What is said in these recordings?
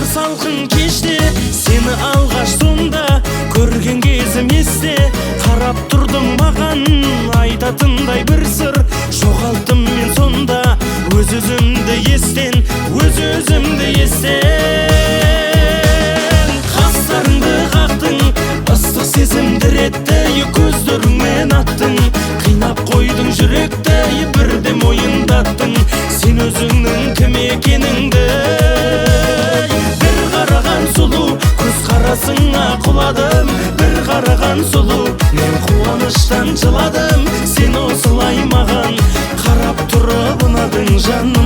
салқын кеште сені алғаш сонда көрген кезім есте. Қарап тұрдым маған айтатындай бір сыр, жоғалттым мен сонда өз өзімді естен, өз өзімді естен. Қастарыңды қақтың, ыстық сезімді ретті, көздеріңмен аттың, қинап қойдың жүректі, бірде мойындаттың сен өзіңнің кім екеніңді. Бір қараған сұлу көз қарасыңа құладым, бір қараған сұлу мен қуаныштан жыладым. Сен осылай маған қарап тұрып ұнадың жаным.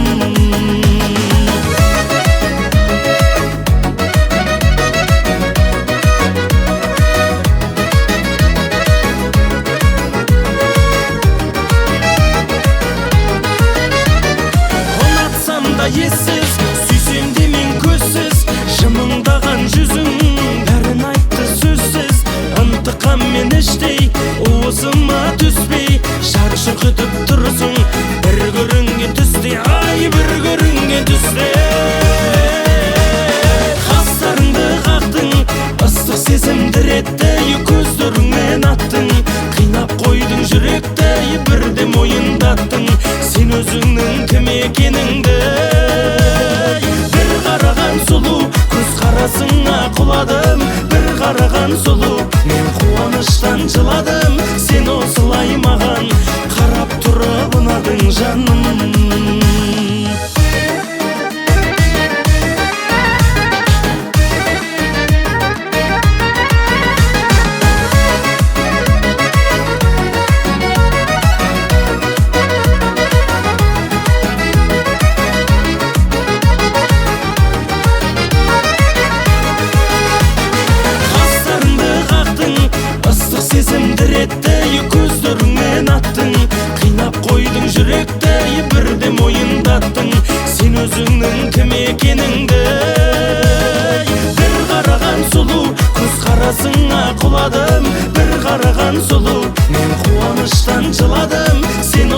Ессіз, сүйсем де мен көзсіз, жымыңдаған жүзің бәрін айтты сөзсіз. Ынтықам мен іштей, уысыма түспей, шаршы күтіп тұрсың бір көрінген түсте, ай бір көрінген түсте. Қастарыңды қақтың, ыстық сезімді ретті, көздеріңмен аттың, қинап қойдың жүректі, бірде мойындаттың сен өзіңнің кім екеніңді. Қарасыңа құладым, бір қараған сұлу мен қуаныштан жыладым. Сен осылай маған қарап тұрып ұнадың жаным. Сезімді ретті, көздеріңмен аттың, қинап қойдың жүректі, бірде мойындаттың сен өзіңнің кім екеніңді. Бір қараған сұлу көз қарасыңа құладым, бір қараған сұлу мен қуаныштан жыладым. Сен